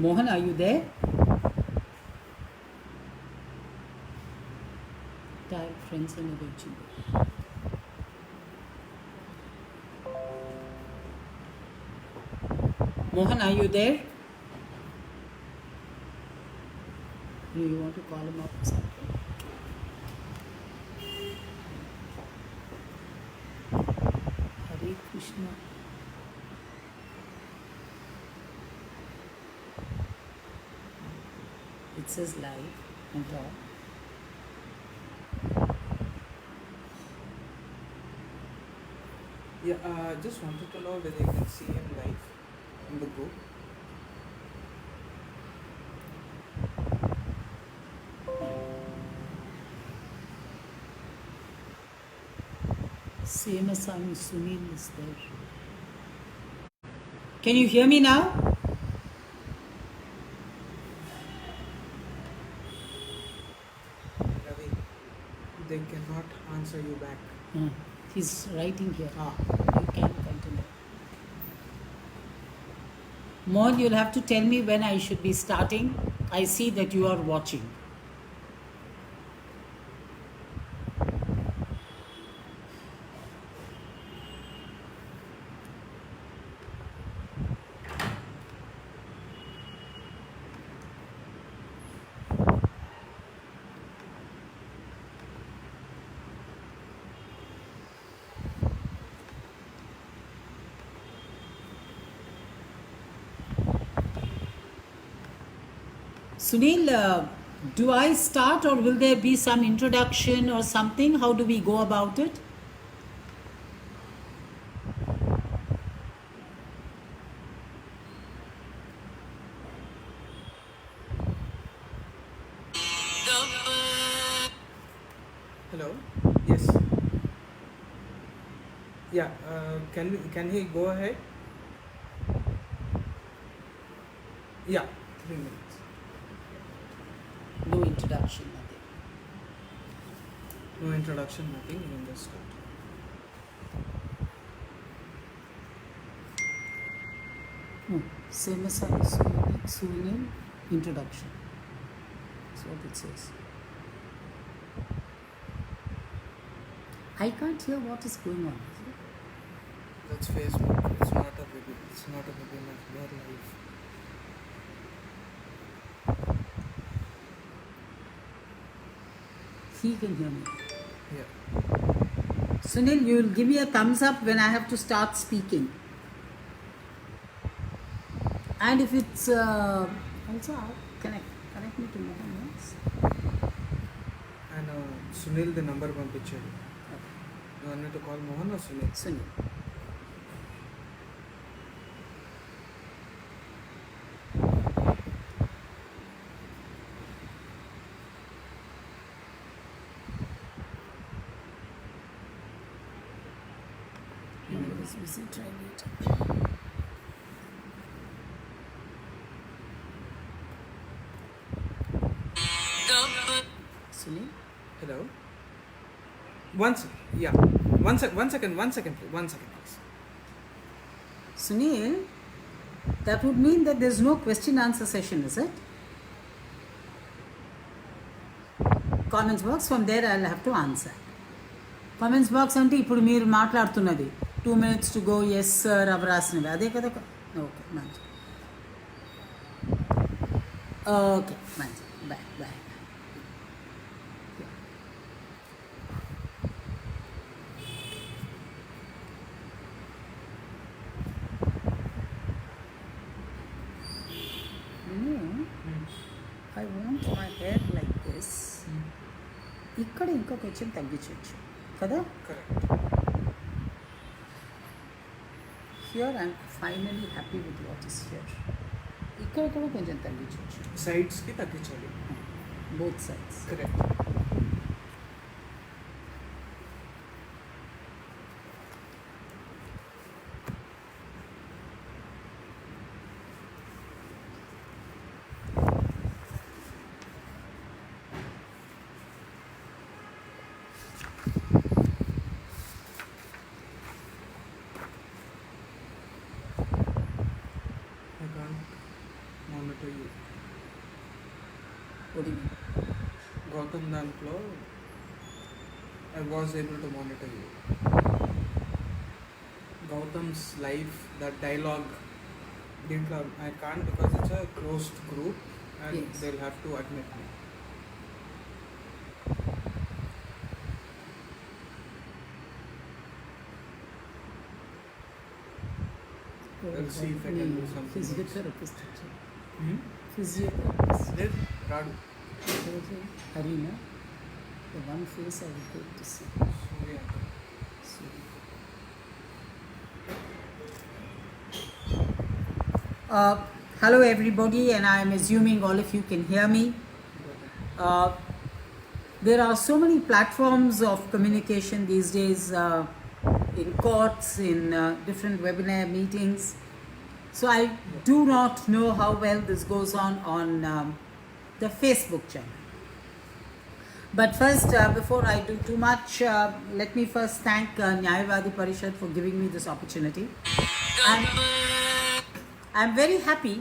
Mohan, are you there? Tag friends and eventually. Mohan, are you there? Do you want to call him up or something? Hare Krishna. It says live on top. Yeah, just wanted to know whether you can see him live in the group. Same as Sunil is there. Can you hear me now? Ravi, they cannot answer you back. He's writing here. You can continue. Mohan, you'll have to tell me when I should be starting. I see that you are watching. Sunil, do I start or will there be some introduction or something? How do we go about it? Hello. Yes. Yeah. Can he go ahead? Yeah. 3 minutes. No introduction, nothing. No introduction. Nothing. You can just start. No, same as Sunil, introduction. That's what it says. I can't hear what is going on. Is it? That's Facebook. It's not a webinar. It's not a webinar. We are live. He can hear me. Yeah. Sunil, you will give me a thumbs up when I have to start speaking. And if it's also connect me to Mohan, yes? And Sunil, the number పంపించాడు. You want me to call Mohan or Sunil? Sunil. He was busy trying it. Sunil? Hello. Yeah. One second, please. Sunil, that would mean that there's no question answer session, is it? Comments box, from there I'll have to answer. Comments box అంటే ఇప్పుడు మీరు మాట్లాడుతున్నది 2 minutes to go, yes sir, అవి రాసినవి అదే కదా. Okay మంచి okay మంచి bye bye. I want my hair like this. ఇక్కడ ఇంకా కొంచెం తగ్గించవచ్చు కదా. Correct. Here I'm finally happy with what is here. ఇక్కడ కూడా కొంచెం తగ్గించవచ్చు, Sides కి తగ్గించాలి. Both sides. Correct. I can't monitor to you. What do you mean? Gautam దాంట్లో I was able to monitor you. Gautam's life, that dialogue, దీంట్లో I can't because it's a closed group and Yes. they'll have to admit me. I'll see if I can do something. Physiotherapist. Hmm? Physiotherapist. There, Radu. Arena. The one face I would like to see. Surya. Hello everybody, and I am assuming all of you can hear me. There are so many platforms of communication these days, in courts, in different webinar meetings. So I do not know how well this goes on the Facebook channel. But first, before I do too much, let me first thank Nyayavadi Parishad for giving me this opportunity. I'm very happy,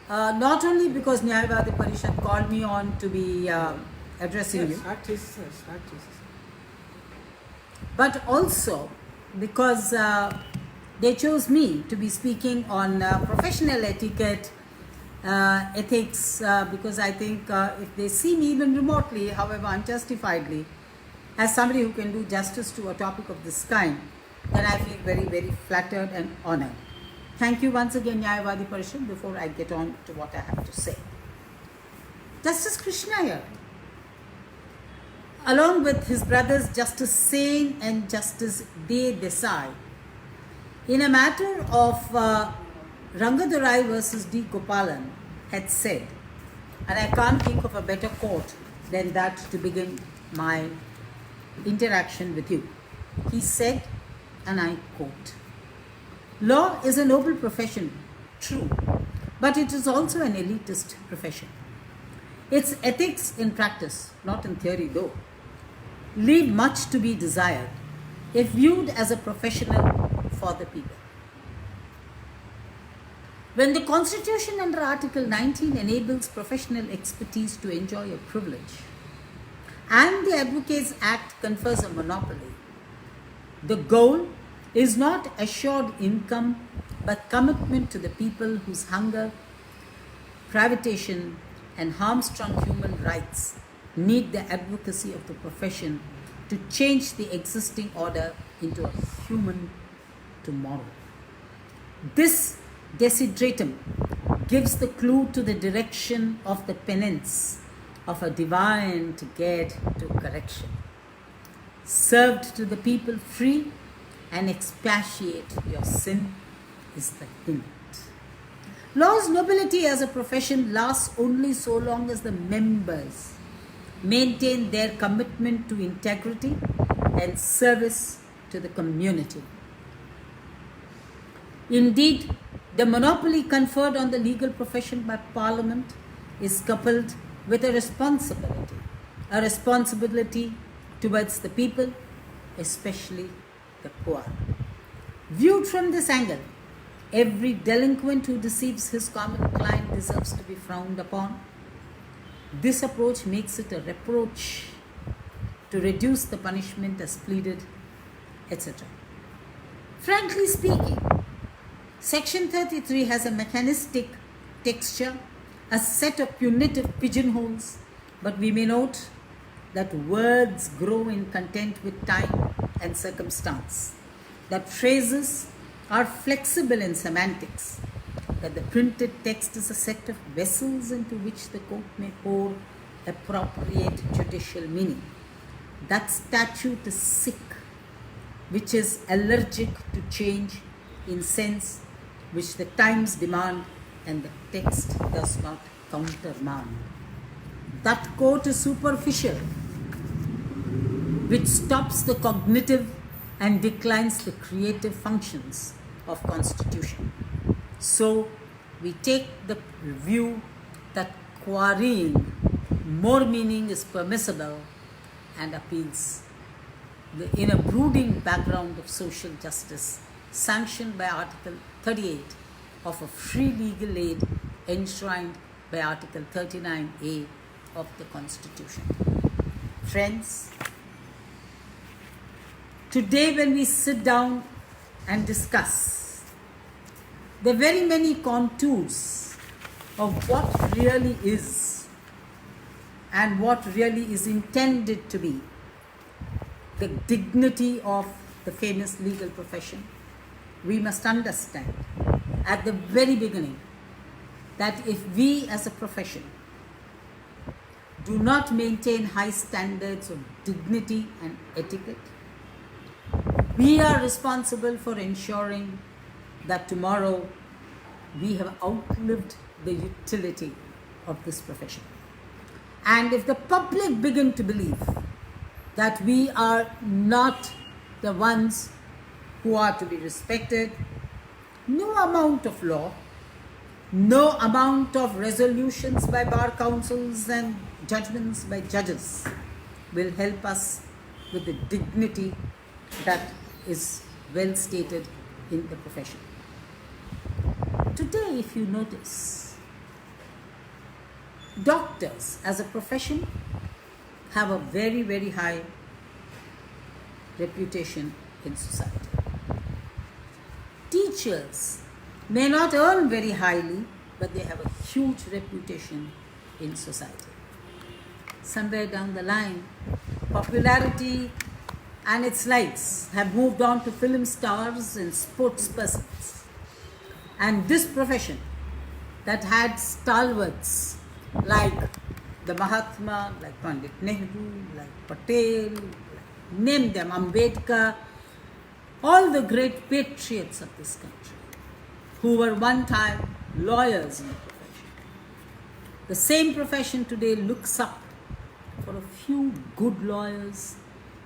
not only because Nyayavadi Parishad called me on to be addressing you, Start Jesus. but also because they chose me to be speaking on professional etiquette, ethics, because I think if they see me even remotely, however unjustifiedly, as somebody who can do justice to a topic of this kind, then I feel very, very flattered and honored. Thank you once again, Nyayavadi Parishad, before I get on to what I have to say. Justice Krishnaiyer, along with his brothers Justice Sen and Justice De Desai, in a matter of Rangadurai versus D. Gopalan, had said, and I can't think of a better quote than that to begin my interaction with you. He said, and I quote, "Law is a noble profession, true, but it is also an elitist profession. Its ethics in practice, not in theory though, leave much to be desired if viewed as a professional for the people. When the Constitution under Article 19 enables professional expertise to enjoy a privilege, and the Advocates Act confers a monopoly, the goal is not assured income but commitment to the people whose hunger, privation, and harm-strung human rights need the advocacy of the profession to change the existing order into a human tomorrow. This desideratum gives the clue to the direction of the penance of a divine to get to correction, served to the people free and expiate your sin is the hint. Law's nobility as a profession lasts only so long as the members maintain their commitment to integrity and service to the community. Indeed, the monopoly conferred on the legal profession by Parliament is coupled with a responsibility towards the people, especially the poor. Viewed from this angle, every delinquent who deceives his common client deserves to be frowned upon. This approach makes it a reproach to reduce the punishment as pleaded, etc. Frankly speaking, Section 33 has a mechanistic texture, a set of punitive pigeonholes, but we may note that words grow in content with time and circumstance, that phrases are flexible in semantics, that the printed text is a set of vessels into which the court may pour appropriate judicial meaning. That statute is sick, which is allergic to change in sense which the times demand and the text does not countermand. That court is superficial, which stops the cognitive and declines the creative functions of constitution. So we take the view that quarrying more meaning is permissible and appeals in a brooding background of social justice sanctioned by Article 38 of a free legal aid enshrined by Article 39A of the Constitution. Friends, today when we sit down and discuss the very many contours of what really is and what really is intended to be the dignity of the famous legal profession, we must understand at the very beginning that if we as a profession do not maintain high standards of dignity and etiquette, we are responsible for ensuring that tomorrow we have outlived the utility of this profession. And if the public begin to believe that we are not the ones who are to be respected, no amount of law, no amount of resolutions by bar councils and judgments by judges will help us with the dignity that is well stated in the profession. Today, if you notice, doctors as a profession have a very, very high reputation in society. Teachers may not earn very highly, but they have a huge reputation in society. Somewhere down the line, popularity and its likes have moved on to film stars and sports persons. And this profession that had stalwarts like the Mahatma, like Pandit Nehru, like Patel, name them, Ambedkar, all the great patriots of this country who were one time lawyers in the profession. The same profession today looks up for a few good lawyers,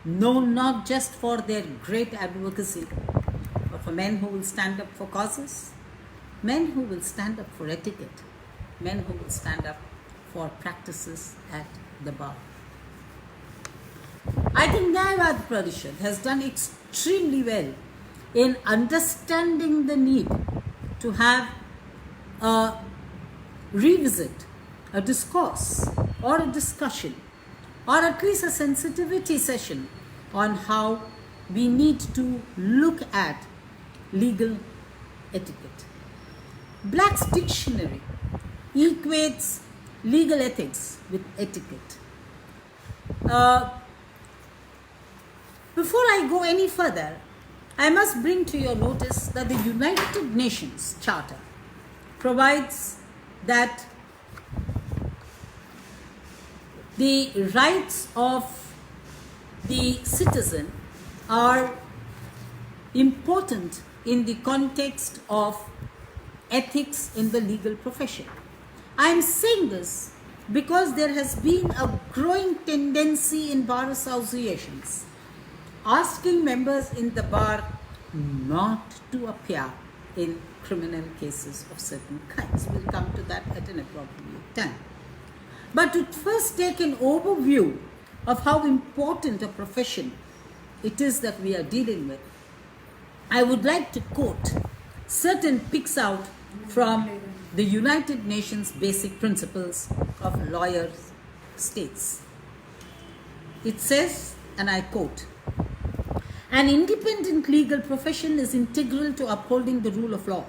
known not just for their great advocacy, but for men who will stand up for causes, men who will stand up for etiquette, men who will stand up for practices at the bar. I think Nyayavad Parishad has done extremely well in understanding the need to have a revisit, a discourse or a discussion or at least a sensitivity session on how we need to look at legal etiquette. Black's dictionary equates legal ethics with etiquette. Before I go any further, I must bring to your notice that the United Nations Charter provides that the rights of the citizen are important in the context of ethics in the legal profession. I am saying this because there has been a growing tendency in bar associations asking members in the bar not to appear in criminal cases of certain kinds. We'll come to that at an appropriate time. But to first take an overview of how important a profession it is that we are dealing with, I would like to quote certain picks out from the United Nations Basic Principles of Lawyers states. It says, and I quote, "An independent legal profession is integral to upholding the rule of law,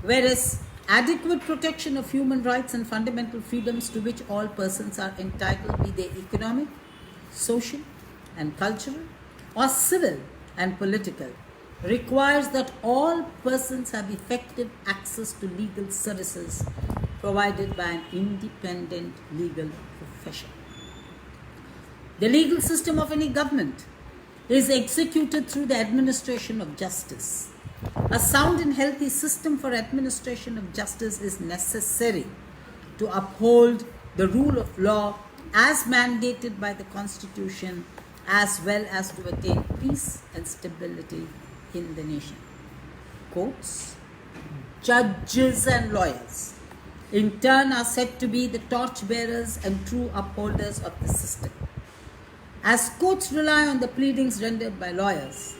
whereas adequate protection of human rights and fundamental freedoms to which all persons are entitled, be they economic, social and cultural, or civil and political, requires that all persons have effective access to legal services provided by an independent legal profession. The legal system of any government is executed through the administration of justice. A sound and healthy system for administration of justice is necessary to uphold the rule of law as mandated by the Constitution, as well as to attain peace and stability in the nation." Courts, judges and lawyers in turn are said to be the torchbearers and true upholders of the system. As courts rely on the pleadings rendered by lawyers,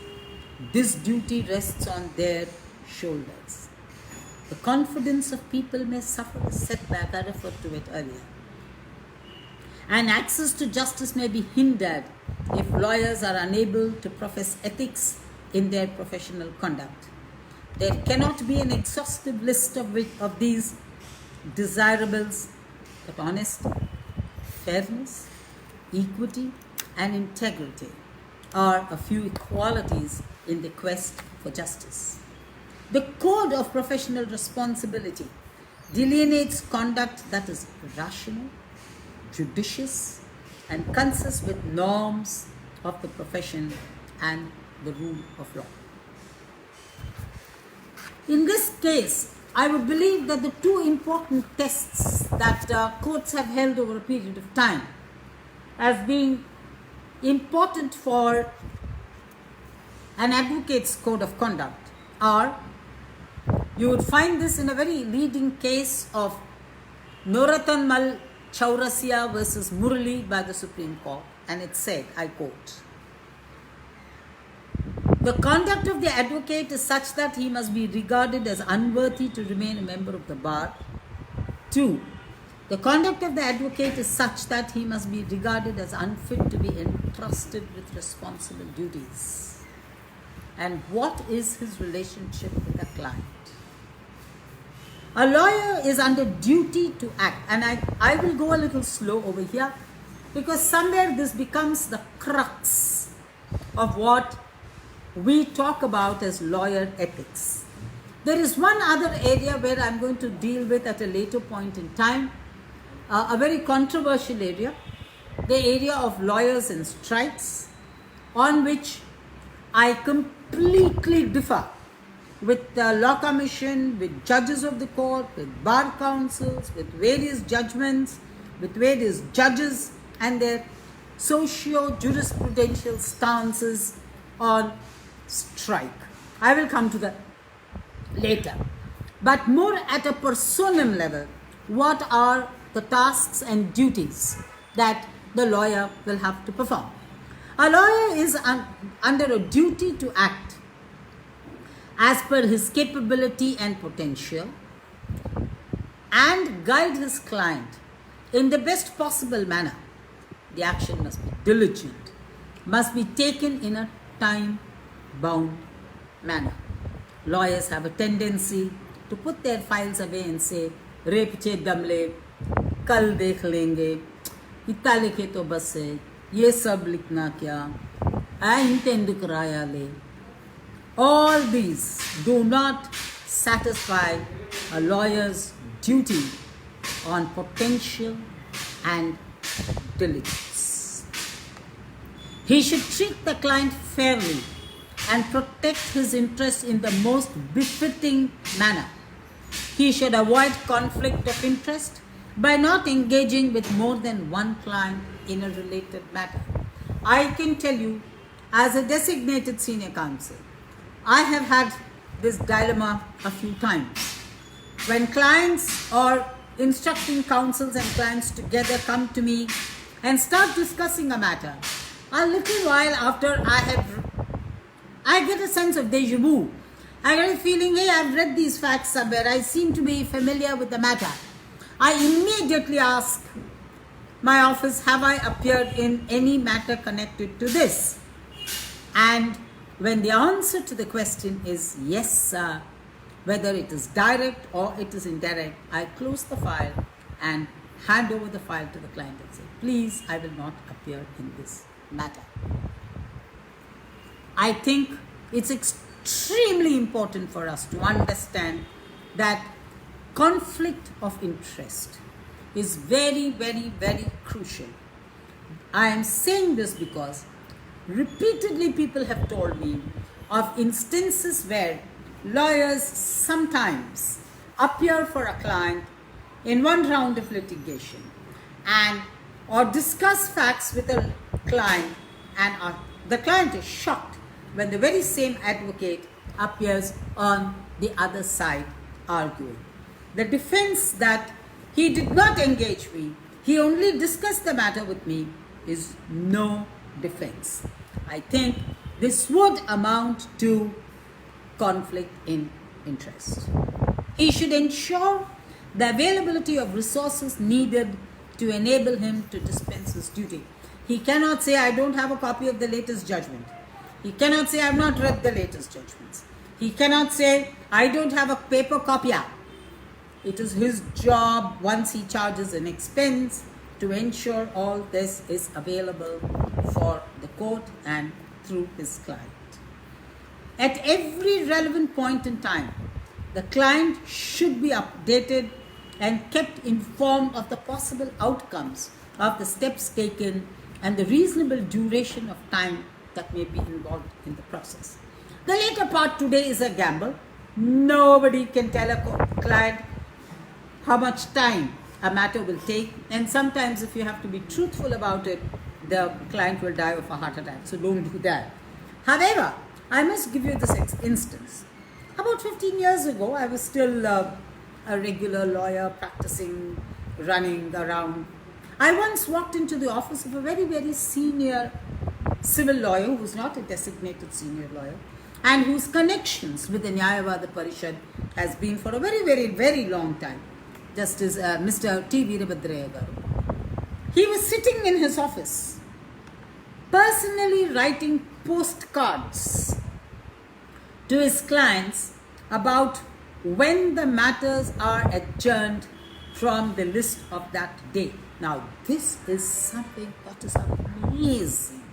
this duty rests on their shoulders. the confidence of people may suffer a setback. I referred to it earlier. And access to justice may be hindered if lawyers are unable to profess ethics in their professional conduct. There cannot be an exhaustive list of these desirables, but honesty, fairness, equity, and integrity are a few qualities in the quest for justice. The code of professional responsibility delineates conduct that is rational, judicious, and consistent with norms of the profession and the rule of law. In this case, I would believe that the two important tests that courts have held over a period of time as being important for an advocate's code of conduct are, you would find this in a very leading case of Noratan Mal Chaurasia versus Murali by the Supreme Court, and it said, I quote, "The conduct of the advocate is such that he must be regarded as unworthy to remain a member of the bar. 2. The conduct of the advocate is such that he must be regarded as unfit to be entrusted with responsible duties." And what is his relationship with the client? A lawyer is under duty to act, and I will go a little slow over here because somewhere this becomes the crux of what we talk about as lawyer ethics. There is one other area where I'm going to deal with at a later point in time, a very controversial area, the area of lawyers and strikes, on which I completely differ with the Law Commission, with judges of the court, with bar councils, with various judgments, with various judges and their socio-jurisprudential stances on strike. I will come to that later. But more at a personam level, what are the tasks and duties that the lawyer will have to perform? A lawyer is under a duty to act as per his capability and potential and guide his client in the best possible manner. The action must be diligent, must be taken in a time-bound manner. Lawyers have a tendency to put their files away and say, "Re piche damle, kal dekh lenge, इतना लिखे तो बस है, ये सब लिखना क्या, I intend to kiraya le." All these do not satisfy a lawyer's duty on potential and diligence. He should treat the client fairly and protect his interests in the most befitting manner. He should avoid conflict of interest by not engaging with more than one client in a related matter. I can tell you, as a designated senior counsel, I have had this dilemma a few times. When clients or instructing counsels and clients together come to me and start discussing a matter, a little while after I get a sense of deja vu. I get a feeling, hey, I've read these facts somewhere. I seem to be familiar with the matter. I immediately ask my office, have I appeared in any matter connected to this? And when the answer to the question is yes, sir, whether it is direct or it is indirect, I close the file and hand over the file to the client and say, please, I will not appear in this matter. I think it's extremely important for us to understand that conflict of interest is very, very, very crucial. I am saying this because repeatedly people have told me of instances where lawyers sometimes appear for a client in one round of litigation and or discuss facts with a client, and the client is shocked when the very same advocate appears on the other side arguing. The defense that he did not engage me, he only discussed the matter with me, is no defense. I think this would amount to conflict in interest. He should ensure the availability of resources needed to enable him to dispense his duty. He cannot say, I don't have a copy of the latest judgment. He cannot say, I have not read the latest judgments. He cannot say, I don't have a paper copy. It is his job, once he charges an expense, to ensure all this is available for the court and through his client. At every relevant point in time, the client should be updated and kept informed of the possible outcomes of the steps taken and the reasonable duration of time that may be involved in the process. The later part today is a gamble. Nobody can tell a client how much time a matter will take, and sometimes if you have to be truthful about it, the client will die of a heart attack, so don't do that. However, I must give you this instance. About 15 years ago, I was still a regular lawyer practicing, running around. I once walked into the office of a very, very senior civil lawyer who was not a designated senior lawyer and whose connections with the Nyayavada Parishad has been for a very, very, very long time. Justice Mr. T. Veerabhadraya Garu. He was sitting in his office, personally writing postcards to his clients about when the matters are adjourned from the list of that day. Now, this is something that is amazing.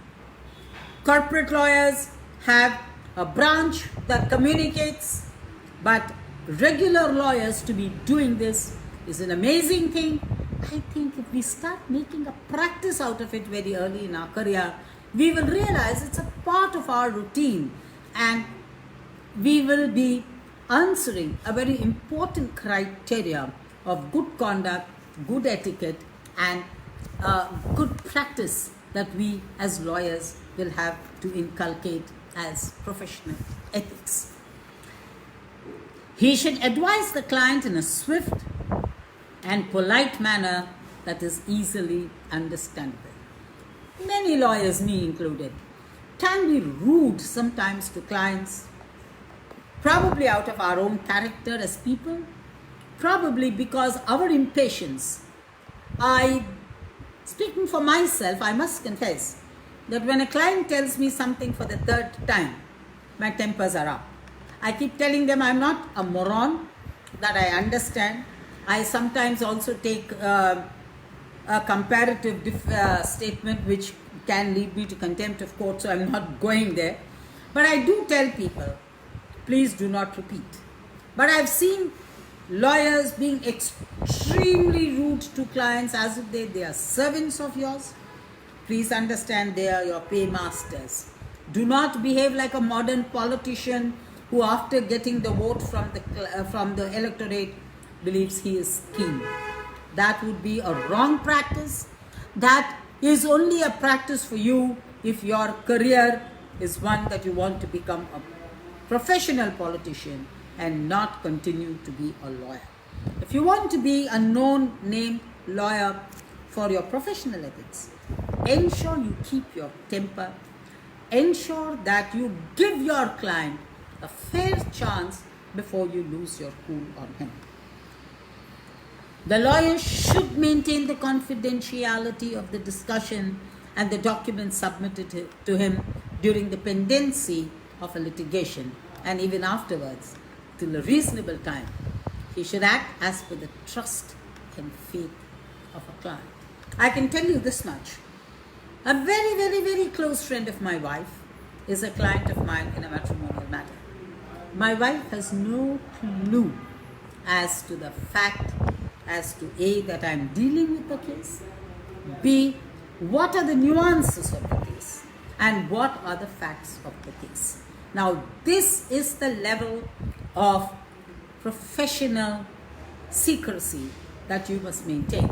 Corporate lawyers have a branch that communicates, but regular lawyers to be doing this is an amazing thing. I think if we start making a practice out of it very early in our career, we will realize it's a part of our routine and we will be answering a very important criteria of good conduct, good etiquette, and good practice that we as lawyers will have to inculcate as professional ethics. He should advise the client in a swift and polite manner that is easily understandable. Many lawyers, me included, can be rude sometimes to clients, probably out of our own character as people, probably because our impatience. Speaking for myself, I must confess that when a client tells me something for the third time, my tempers are up. I keep telling them I'm not a moron, that I understand. I sometimes also take a comparative statement which can lead me to contempt of court, so I'm not going there. But I do tell people, please do not repeat. But I've seen lawyers being extremely rude to clients as if they are servants of yours. Please understand they are your paymasters. Do not behave like a modern politician who, after getting the vote from the electorate, believes he is king. That would be a wrong practice. That is only a practice for you if your career is one that you want to become a professional politician and not continue to be a lawyer. If you want to be a known named lawyer for your professional ethics, ensure you keep your temper. Ensure that you give your client a fair chance before you lose your cool on him. The lawyer should maintain the confidentiality of the discussion and the documents submitted to him during the pendency of a litigation and even afterwards till a reasonable time. He should act as per the trust and faith of a client. I can tell you this much. A very, very, very close friend of my wife is a client of mine in a matrimonial matter. My wife has no clue as to the fact, as to A, that I am dealing with the case, B, what are the nuances of the case, and what are the facts of the case. Now, this is the level of professional secrecy that you must maintain.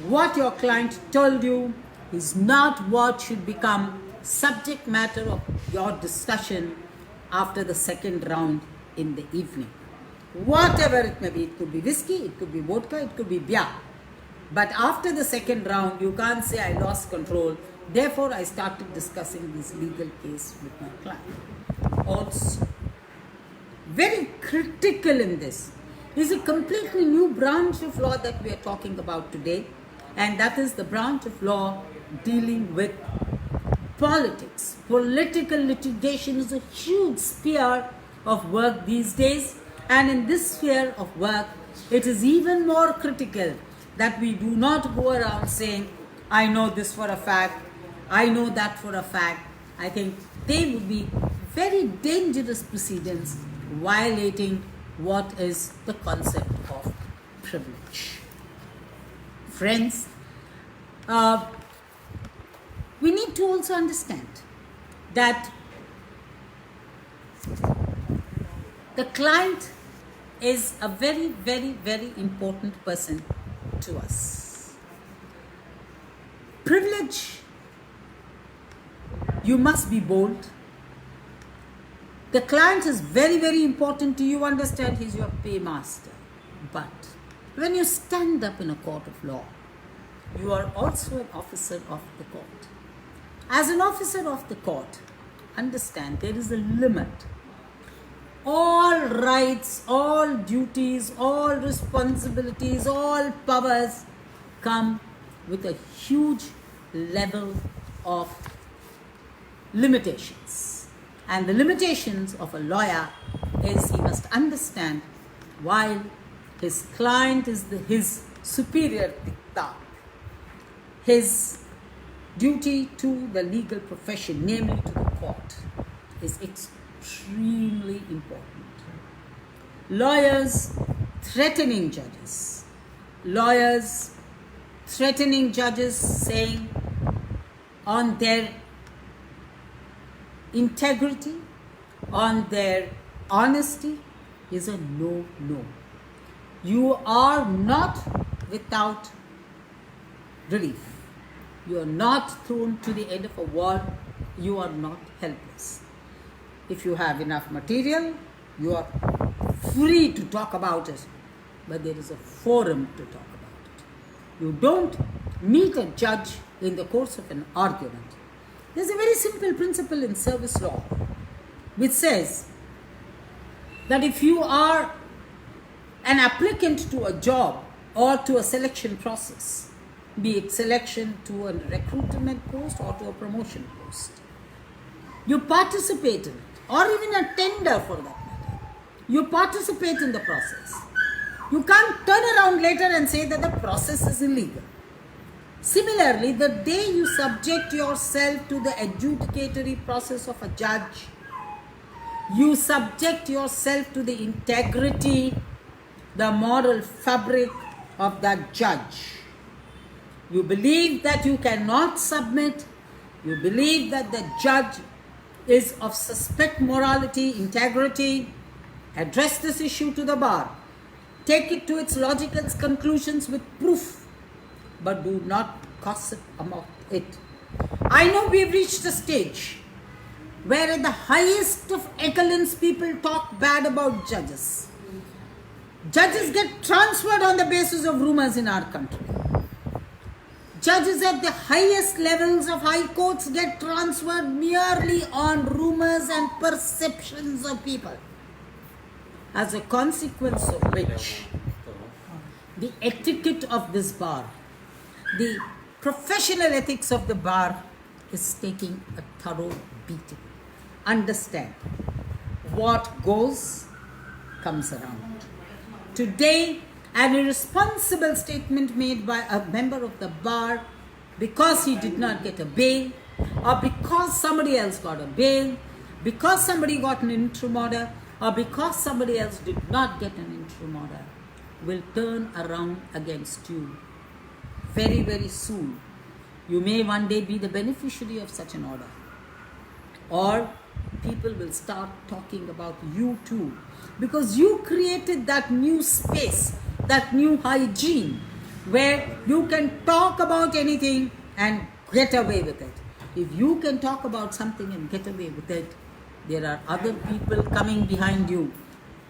What your client told you is not what should become subject matter of your discussion after the second round in the evening. Whatever it may be, it could be whiskey, it could be vodka, it could be beer. But after the second round, you can't say I lost control. Therefore, I started discussing this legal case with my client. Also, very critical in this is a completely new branch of law that we are talking about today, and that is the branch of law dealing with politics. Political litigation is a huge sphere of work these days, and in this sphere of work, it is even more critical that we do not go around saying, I know this for a fact, I know that for a fact. I think they would be very dangerous precedents, violating what is the concept of privilege. Friends, we need to also understand that the client is a very, very, very important person to us. Privilege, you must be bold. The client is very, very important to you. Understand, he's your paymaster. But when you stand up in a court of law, you are also an officer of the court. As an officer of the court, understand there is a limit. All rights, all duties, all responsibilities, all powers come with a huge level of limitations. And the limitations of a lawyer is he must understand while his client is his superior dicta, his duty to the legal profession, namely to the court, is extremely important. Lawyers threatening judges, saying on their integrity, on their honesty, is a no. You are not without relief. You are not thrown to the end of a ward. You are not helpless. If you have enough material, you are free to talk about it, but there is a forum to talk about it. You don't meet a judge in the course of an argument. There's a very simple principle in service law which says that if you are an applicant to a job or to a selection process, be it selection to a recruitment post or to a promotion post, you participate in it, or even a tender for that matter, you participate in the process. You can't turn around later and say that the process is illegal. Similarly, the day you subject yourself to the adjudicatory process of a judge, you subject yourself to the integrity, the moral fabric of that judge. You believe that you cannot submit. You believe that the judge is of suspect morality, integrity. Address this issue to the bar. Take it to its logical conclusions with proof, but do not gossip about it. I know we've reached a stage where at the highest of echelons people talk bad about judges. Judges get transferred on the basis of rumors in our country. Judges at the highest levels of high courts get transferred merely on rumors and perceptions of people. As a consequence of which, the etiquette of this bar, the professional ethics of the bar is taking a thorough beating. Understand, what goes comes around. Today, an irresponsible statement made by a member of the bar because he did not get a bail, or because somebody else got a bail, because somebody got an interim order, or because somebody else did not get an interim order, will turn around against you very, very soon. You may one day be the beneficiary of such an order, or people will start talking about you too, because you created that new space, that new hygiene where you can talk about anything and get away with it. If you can talk about something and get away with it, there are other people coming behind you.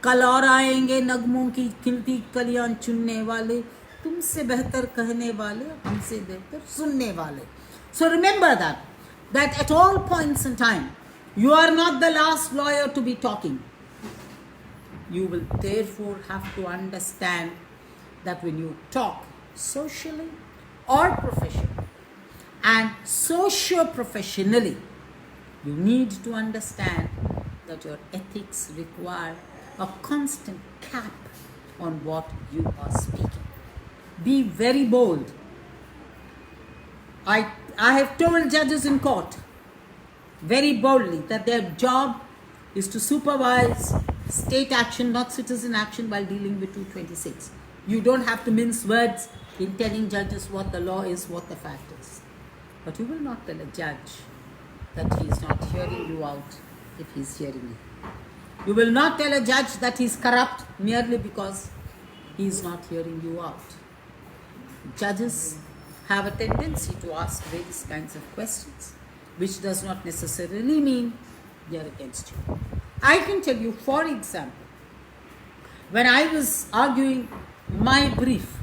कल और आएंगे नगमों की खिलती कलियां चुनने वाले, तुमसे बेहतर कहने वाले, हमसे बेहतर सुनने वाले. So remember that at all points in time, you are not the last lawyer to be talking. You will therefore have to understand that when you talk socially or professionally and socio-professionally, you need to understand that your ethics require a constant cap on what you are speaking. Be very bold. I have told judges in court very boldly that their job is to supervise state action, not citizen action, while dealing with 226. You don't have to mince words in telling judges what the law is, what the fact is. But you will not tell a judge that he is not hearing you out if he is hearing you. You will not tell a judge that he is corrupt merely because he is not hearing you out. Judges have a tendency to ask various kinds of questions, which does not necessarily mean they are against you. I can tell you, for example, when I was arguing my brief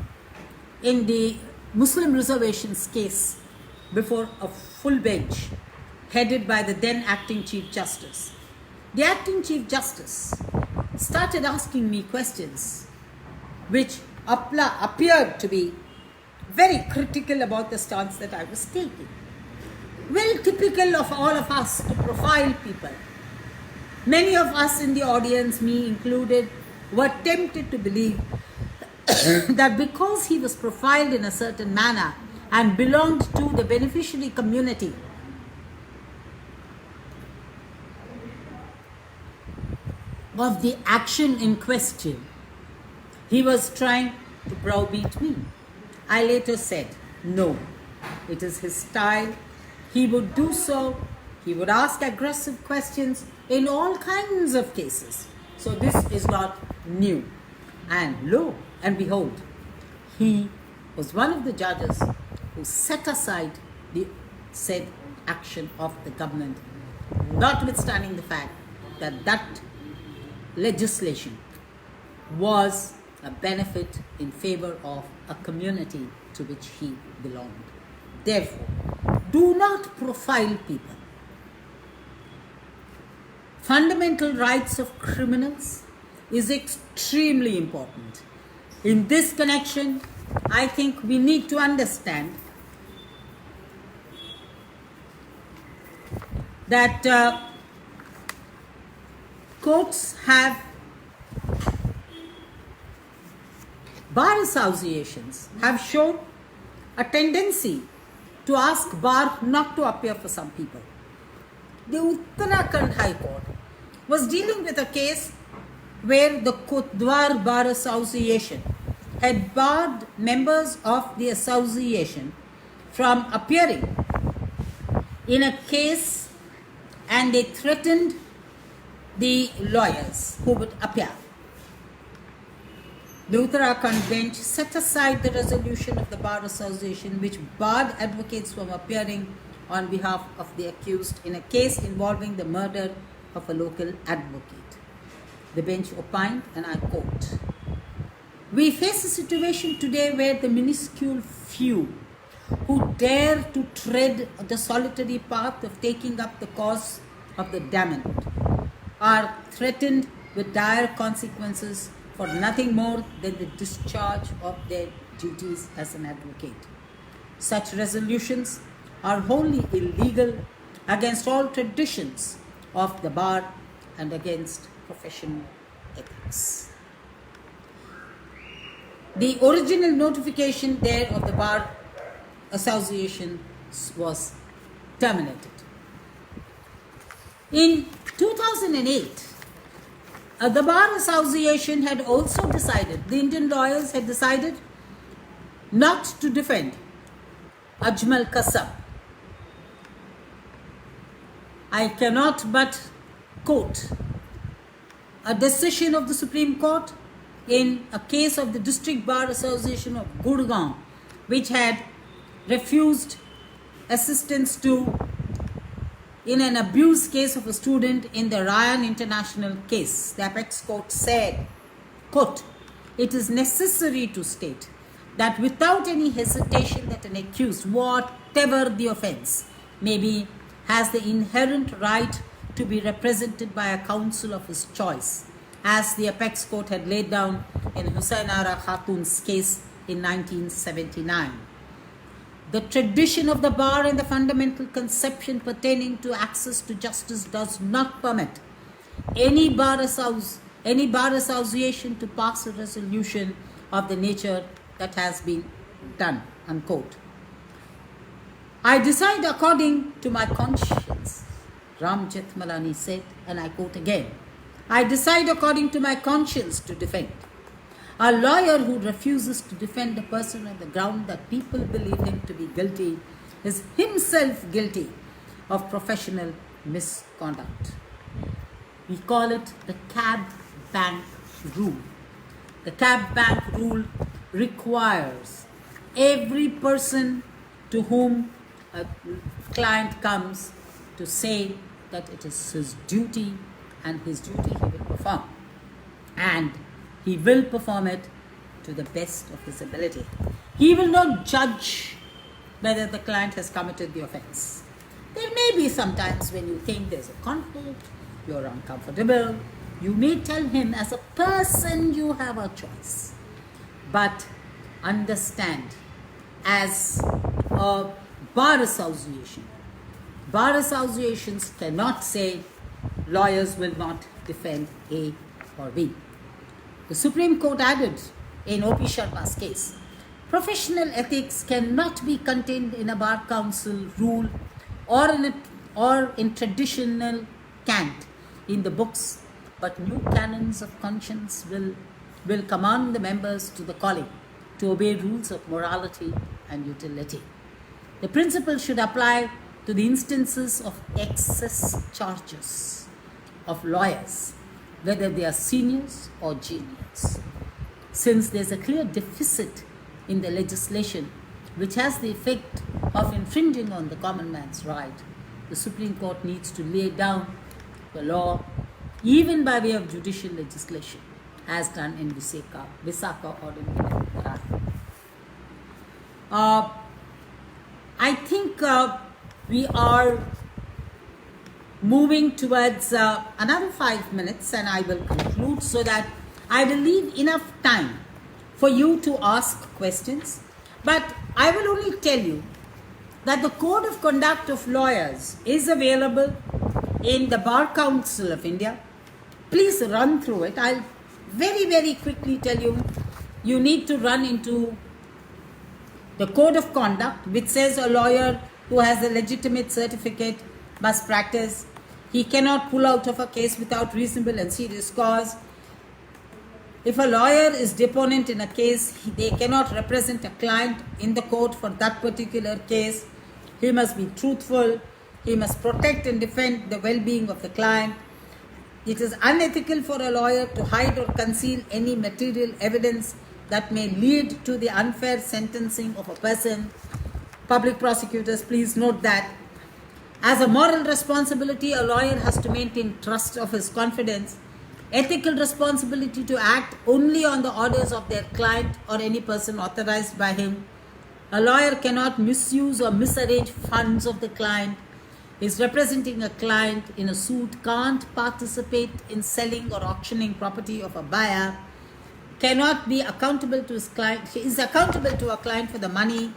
in the Muslim reservations case before a full bench headed by the then acting Chief Justice, the acting Chief Justice started asking me questions which appeared to be very critical about the stance that I was taking. Well, typical of all of us to profile people. Many of us in the audience, me included, were tempted to believe that because he was profiled in a certain manner and belonged to the beneficiary community, of the action in question, he was trying to browbeat me. I later said, no, it is his style. He would do so. He would ask aggressive questions in all kinds of cases. So this is not new. And lo and behold, he was one of the judges who set aside the said action of the government, notwithstanding the fact that that legislation was a benefit in favor of a community to which he belonged. Therefore, do not profile people. Fundamental rights of criminals is extremely important. In this connection, I think we need to understand that courts have, bar associations have shown a tendency to ask bar not to appear for some people. The Uttarakhand High Court was dealing with a case where the Kotdwar Bar Association had barred members of the association from appearing in a case, and they threatened the lawyers who would appear. The Uttarakhand bench set aside the resolution of the Bar Association which barred advocates from appearing on behalf of the accused in a case involving the murder of a local advocate. The bench opined, and I quote, "We face a situation today where the minuscule few who dare to tread the solitary path of taking up the cause of the damned are threatened with dire consequences for nothing more than the discharge of their duties as an advocate. Such resolutions are wholly illegal, against all traditions of the bar and against professional ethics." The original notification there of the Bar Association was terminated. In 2008, the Bar Association had also decided, the Indian lawyers had decided not to defend Ajmal Kasab. I cannot but quote a decision of the Supreme Court in a case of the District Bar Association of Gurgaon, which had refused assistance to in an abuse case of a student in the Ryan International case. The Apex Court said, quote, "It is necessary to state that without any hesitation that an accused, whatever the offense may be, has the inherent right to be represented by a counsel of his choice, as the apex court had laid down in Hussain Ara Khatun's case in 1979. The tradition of the bar and the fundamental conception pertaining to access to justice does not permit any bar association to pass a resolution of the nature that has been done, unquote. I decide according to my conscience, Ram Jethmalani said, and I quote again, I decide according to my conscience to defend. A lawyer who refuses to defend a person on the ground that people believe him to be guilty is himself guilty of professional misconduct. We call it the cab bank rule. The cab bank rule requires every person to whom a client comes to say that it is his duty, and his duty he will perform. And he will perform it to the best of his ability. He will not judge whether the client has committed the offense. There may be sometimes when you think there's a conflict, you're uncomfortable, you may tell him as a person you have a choice. But understand, as a bar associations cannot say lawyers will not defend A or B. The Supreme Court added in O.P. Sharma's case, professional ethics cannot be contained in a bar council rule or in traditional cant in the books, but new canons of conscience will command the members to the calling to obey rules of morality and utility. The principle should apply to the instances of excess charges of lawyers, whether they are seniors or juniors. Since there's a clear deficit in the legislation which has the effect of infringing on the common man's right, the Supreme Court needs to lay down the law even by way of judicial legislation, as done in Visaka or in Manipur. I think we are moving towards another 5 minutes, and I will conclude so that I will leave enough time for you to ask questions. But I will only tell you that the Code of Conduct of Lawyers is available in the Bar Council of India. Please run through it. I'll very, very quickly tell you, you need to run into the Code of Conduct, which says a lawyer who has a legitimate certificate must practice. He cannot pull out of a case without reasonable and serious cause. If a lawyer is deponent in a case, they cannot represent a client in the court for that particular case. He must be truthful. He must protect and defend the well-being of the client. It is unethical for a lawyer to hide or conceal any material evidence that may lead to the unfair sentencing of a person. Public prosecutors, please note that as a moral responsibility, a lawyer has to maintain trust of his confidence, ethical responsibility to act only on the orders of their client or any person authorized by him. A lawyer cannot misuse or misarrange funds of the client. Is representing a client in a suit, can't participate in selling or auctioning property of a buyer, cannot be accountable to his client. He is accountable to a client for the money.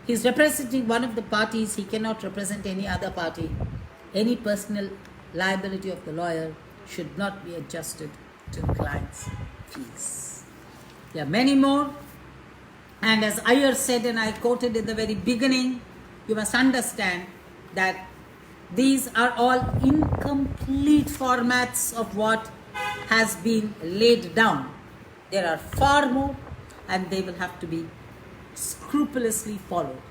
He is representing one of the parties. He cannot represent any other party. Any personal liability of the lawyer should not be adjusted to the client's fees. There are many more. And as Iyer said, and I quoted in the very beginning, you must understand that these are all incomplete formats of what has been laid down. There are far more, and they will have to be scrupulously followed.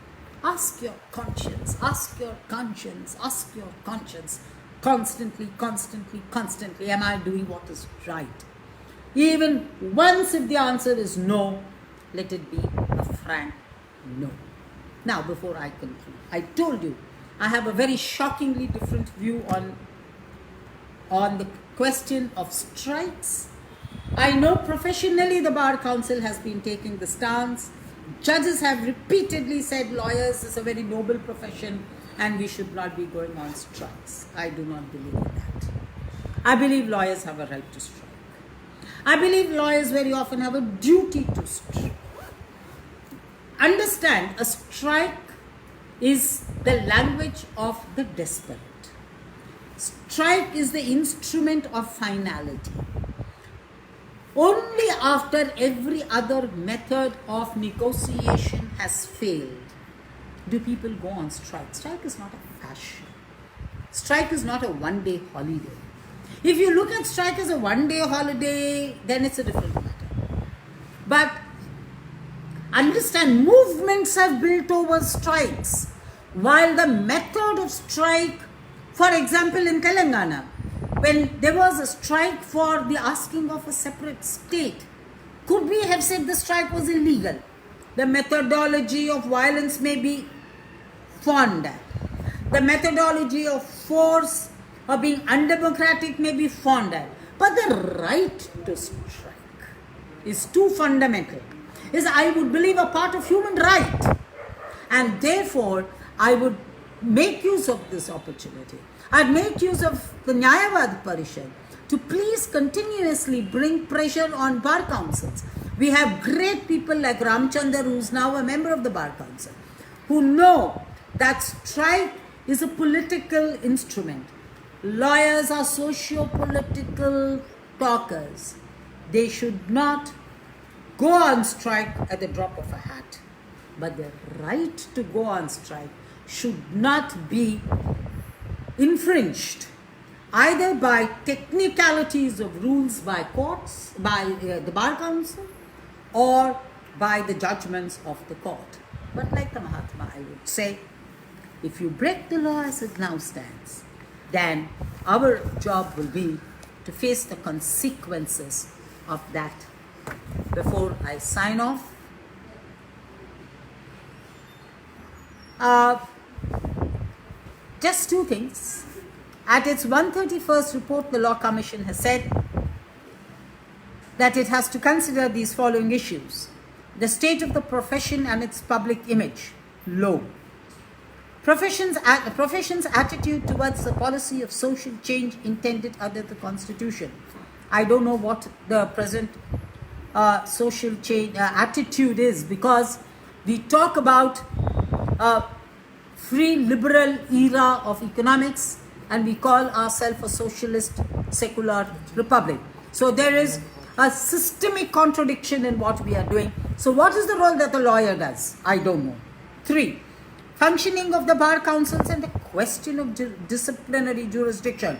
Ask your conscience, ask your conscience, ask your conscience. Constantly, constantly, constantly, am I doing what is right? Even once if the answer is no, let it be a frank no. Now, before I conclude, I told you I have a very shockingly different view on the question of strikes. I know professionally the Bar Council has been taking the stance. Judges have repeatedly said lawyers is a very noble profession and we should not be going on strikes. I do not believe in that. I believe lawyers have a right to strike. I believe lawyers very often have a duty to strike. Understand, a strike is the language of the desperate. Strike is the instrument of finality. Only after every other method of negotiation has failed do people go on strike. Strike is not a fashion. Strike is not a one-day holiday. If you look at strike as a one-day holiday, then it's a different matter. But understand, movements have built over strikes. While the method of strike, for example, in Telangana, when there was a strike for the asking of a separate state, could we have said the strike was illegal? The methodology of violence may be fawned at. The methodology of force or being undemocratic may be fawned at. But the right to strike is too fundamental. Is, I would believe, a part of human right. And therefore, I would make use of this opportunity. I'd make use of the Nyayavad Parishad to please continuously bring pressure on bar councils. We have great people like Ramchandar, who is now a member of the bar council, who know that strike is a political instrument. Lawyers are socio-political talkers. They should not go on strike at the drop of a hat. But the right to go on strike should not be infringed either by technicalities of rules by courts, by the bar council, or by the judgments of the court. But like the Mahatma, I would say, if you break the law as it now stands, then our job will be to face the consequences of that. Before I sign off, just two things. At its 131st report, the Law Commission has said that it has to consider these following issues: the state of the profession and its public image, low. Profession's attitude towards the policy of social change intended under the Constitution. I don't know what the present social change attitude is, because we talk about free liberal era of economics and we call ourselves a socialist secular republic. So there is a systemic contradiction in what we are doing. So what is the role that the lawyer does? I don't know. 3, functioning of the bar councils and the question of disciplinary jurisdiction.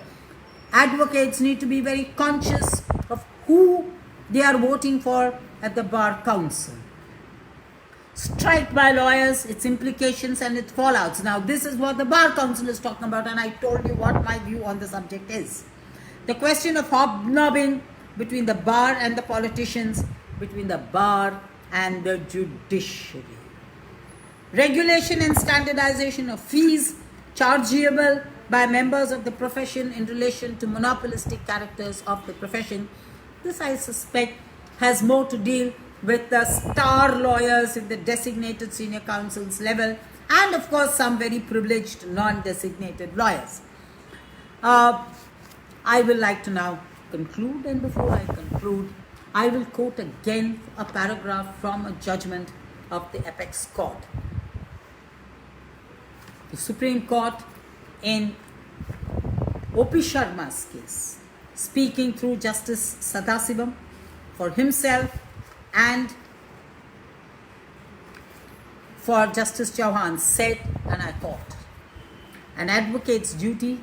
Advocates need to be very conscious of who they are voting for at the bar council. Strike by lawyers, its implications and its fallouts. Now this is what the bar council is talking about, and I told you what my view on the subject is. The question of hobnobbing between the bar and the politicians, between the bar and the judiciary. Regulation and standardization of fees chargeable by members of the profession in relation to monopolistic characters of the profession. This, I suspect, has more to deal with the star lawyers in the designated senior counsels level, and of course some very privileged non-designated lawyers. I will like to now conclude, and before I conclude, I will quote again a paragraph from a judgment of the Apex Court. The Supreme Court in O.P. Sharma's case, speaking through Justice Sadasivam for himself and for Justice Chauhan, said, and I quote, "An advocate's duty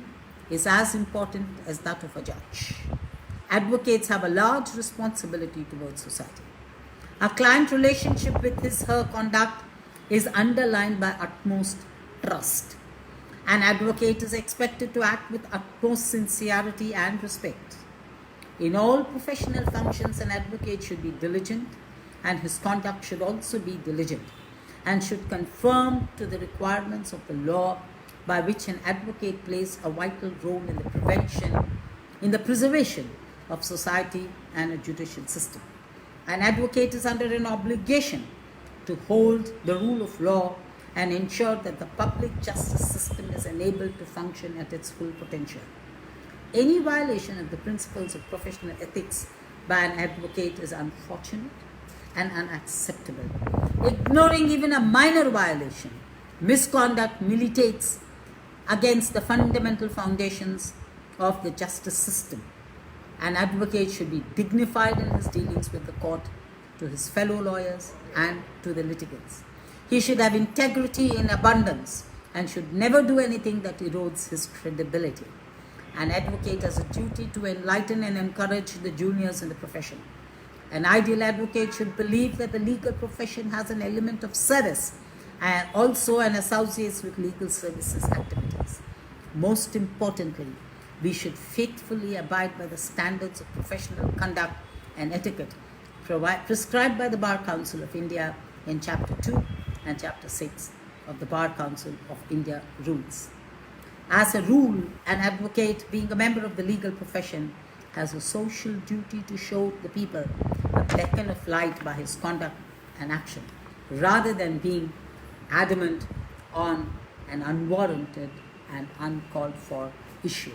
is as important as that of a judge. Advocates have a large responsibility towards society. A client relationship with her conduct is underlined by utmost trust. An advocate is expected to act with utmost sincerity and respect. In all professional functions, an advocate should be diligent, and his conduct should also be diligent, and should conform to the requirements of the law, by which an advocate plays a vital role in the preservation of society and a judicial system. An advocate is under an obligation to hold the rule of law and ensure that the public justice system is enabled to function at its full potential. any violation of the principles of professional ethics by an advocate is unfortunate and unacceptable. Ignoring even a minor violation, misconduct militates against the fundamental foundations of the justice system. An advocate should be dignified in his dealings with the court, to his fellow lawyers, and to the litigants. He should have integrity in abundance and should never do anything that erodes his credibility. An advocate has a duty to enlighten and encourage the juniors in the profession. An ideal advocate should believe that the legal profession has an element of service and also an associates with legal services activities. Most importantly, we should faithfully abide by the standards of professional conduct and etiquette prescribed by the Bar Council of India in Chapter 2 and Chapter 6 of the Bar Council of India Rules. As a rule, an advocate, being a member of the legal profession, has a social duty to show the people a beacon of light by his conduct and action, rather than being adamant on an unwarranted and uncalled for issue.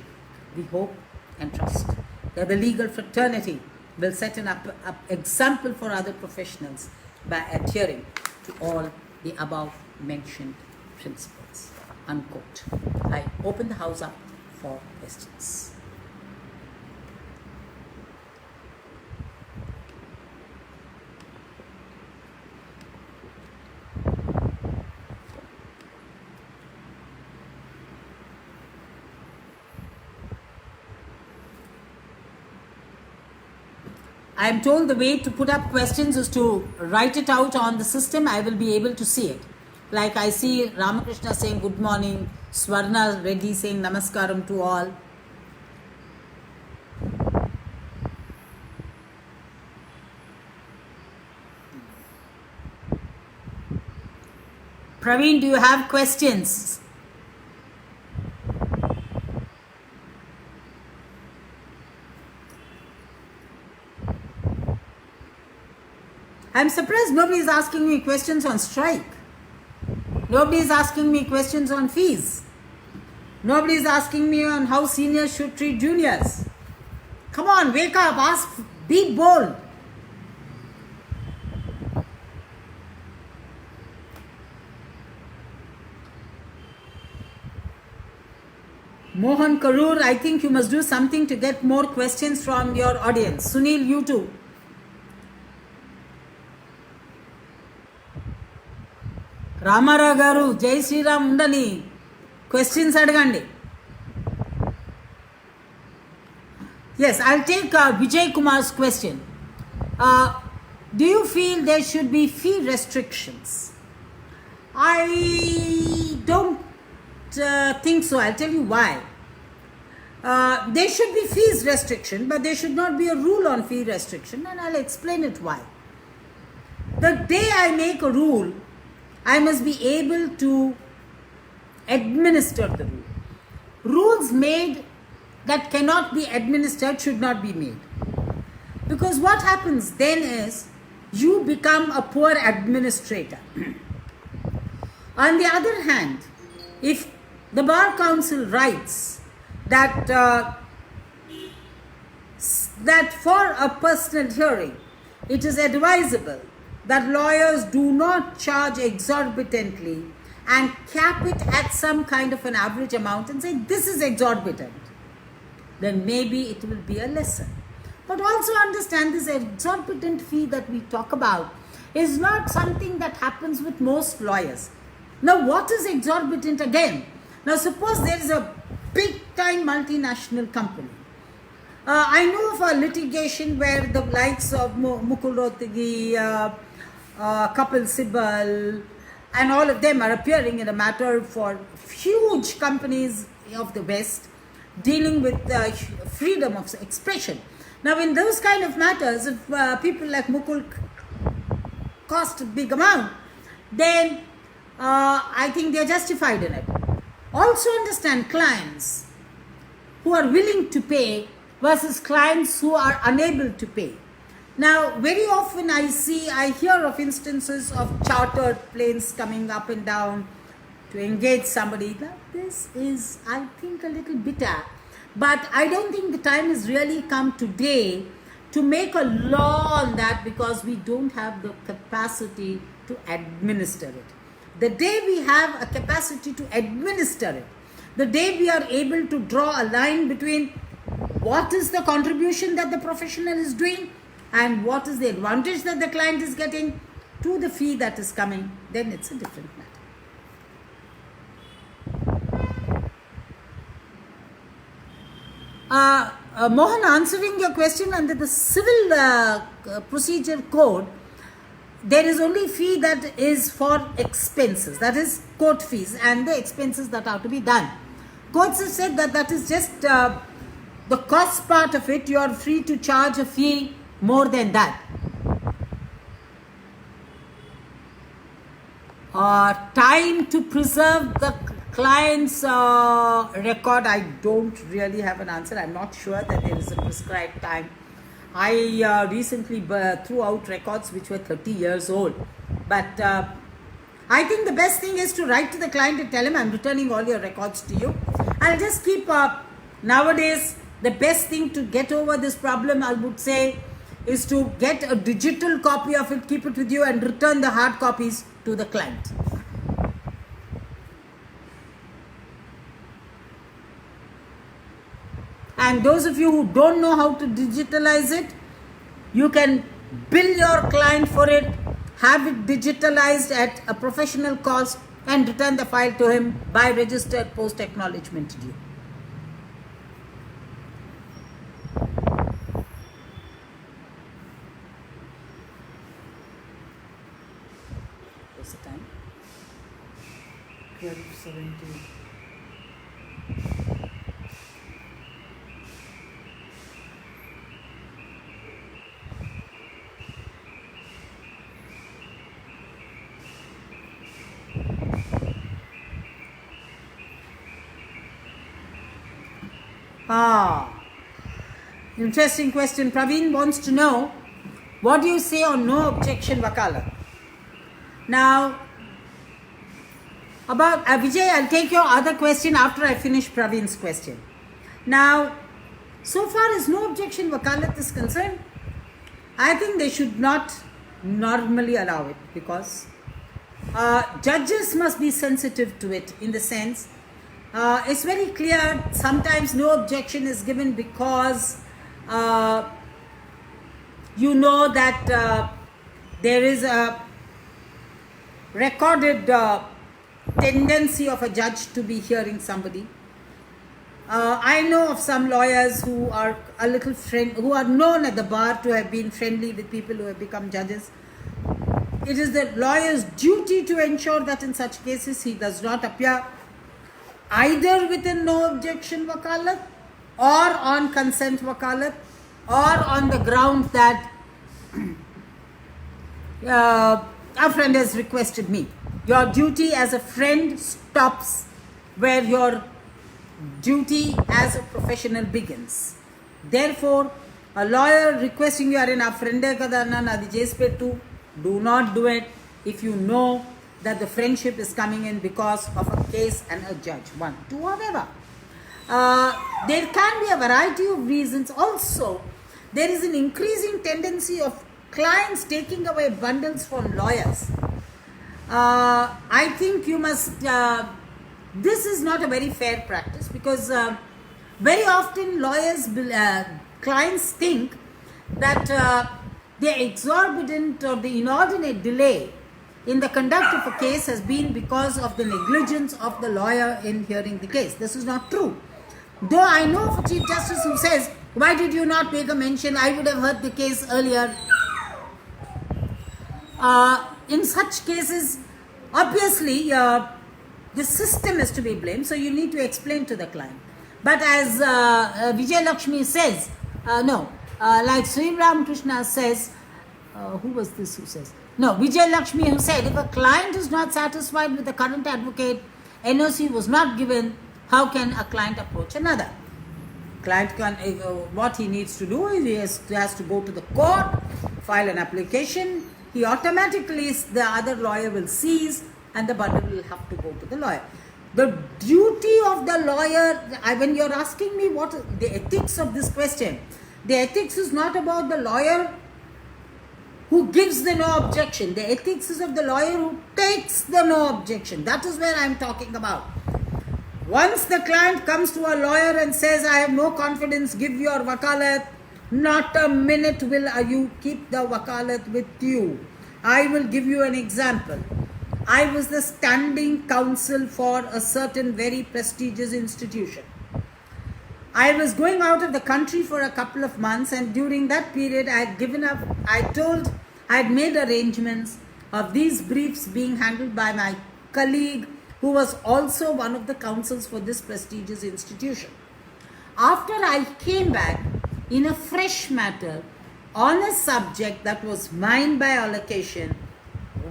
We hope and trust that the legal fraternity will set an example for other professionals by adhering to all the above mentioned principles. Unquote. I open the house up for questions. I am told the way to put up questions is to write it out on the system. I will be able to see it. Like I see Ramakrishna saying good morning, Swarna Reddy saying namaskaram to all. Praveen, do you have questions? I'm surprised nobody is asking me questions on strike. Nobody is asking me questions on fees. Nobody is asking me on how seniors should treat juniors. Come on, wake up, ask, be bold. Mohan Karur, I think you must do something to get more questions from your audience. Sunil, you too. Ramara garu, Jai Sri Ram undani. Questions adagandi. Yes, I'll take Vijay Kumar's question. Do you feel there should be fee restrictions? I don't think so. I'll tell you why. There should be fees restriction, but there should not be a rule on fee restriction, and I'll explain it why. The day I make a rule, I must be able to administer the rule. Rules made that cannot be administered should not be made. Because what happens then is you become a poor administrator. On the other hand, if the Bar Council writes that that for a personal hearing, it is advisable that lawyers do not charge exorbitantly and cap it at some kind of an average amount and say this is exorbitant, then maybe it will be a lesson. But also understand this exorbitant fee that we talk about is not something that happens with most lawyers. Now what is exorbitant again? Now suppose there is a big time multinational company. I know of a litigation where the likes of Mukul Rohtgi, Kapil Sibal and all of them are appearing in a matter for huge companies of the West dealing with freedom of expression. Now in those kind of matters, if people like Mukul cost a big amount, then I think they are justified in it. Also understand clients who are willing to pay versus clients who are unable to pay. Now, very often I hear of instances of chartered planes coming up and down to engage somebody. Now, this is, I think, a little bitter But I don't think the time has really come today to make a law on that, because we don't have the capacity to administer it. The day we have a capacity to administer it, the day we are able to draw a line between what is the contribution that the professional is doing and what is the advantage that the client is getting to the fee that is coming, then it's a different matter. Mohan, answering your question, under the civil procedure code, there is only fee that is for expenses, that is court fees and the expenses that are to be done. Courts have said that that is just the cost part of it. You are free to charge a fee more than that. Time to preserve the client's record, I don't really have an answer. I'm not sure that there is a prescribed time. I recently threw out records which were 30 years old. But I think the best thing is to write to the client and tell him, I'm returning all your records to you. I'll just keep nowadays, the best thing to get over this problem, I would say, is to get a digital copy of it, keep it with you, and return the hard copies to the client. And those of you who don't know how to digitalize it, you can bill your client for it, have it digitalized at a professional cost, and return the file to him by registered post acknowledgement due. What's the time? 12:17. Interesting question. Praveen wants to know, what do you say on no objection wakalat? Now, about Vijay, I'll take your other question after I finish Praveen's question. Now, so far as no objection wakalat is concerned, I think they should not normally allow it, because judges must be sensitive to it, in the sense, it's very clear sometimes no objection is given because you know that there is a recorded tendency of a judge to be hearing somebody. I know of some lawyers who are who are known at the bar to have been friendly with people who have become judges. It is the lawyer's duty to ensure that in such cases he does not appear either within no objection wakalat or on consent wakalat, or on the ground that a friend has requested me. Your duty as a friend stops where your duty as a professional begins. Therefore, a lawyer requesting you are in a friend do not do it if you know that the friendship is coming in because of a case and a judge. 1. 2, however, there can be a variety of reasons. Also, there is an increasing tendency of clients taking away bundles from lawyers. I think you must, this is not a very fair practice, because very often lawyers, clients think that the exorbitant or the inordinate delay in the conduct of a case has been because of the negligence of the lawyer in hearing the case. This is not true. Though I know of a Chief Justice who says, why did you not make a mention? I would have heard the case earlier. In such cases, obviously, the system is to be blamed, so you need to explain to the client. But as Vijay Lakshmi says, like Sri Ramakrishna says, who was this who says? No, Vijay Lakshmi who said, if a client is not satisfied with the current advocate, NOC was not given, how can a client approach another? Client can, what he needs to do is he has to go to the court, file an application. He automatically, the other lawyer will cease and the bundle will have to go to the lawyer. The duty of the lawyer, when you're asking me what the ethics of this question, the ethics is not about the lawyer who gives the no objection. The ethics is of the lawyer who takes the no objection. That is where I'm talking about. Once the client comes to a lawyer and says, I have no confidence, give your wakalat, not a minute will you keep the wakalat with you. I will give you an example. I was the standing counsel for a certain very prestigious institution. I was going out of the country for a couple of months, and during that period I had given up. I had made arrangements of these briefs being handled by my colleague who was also one of the counsels for this prestigious institution. After I came back in a fresh matter on a subject that was mine by allocation,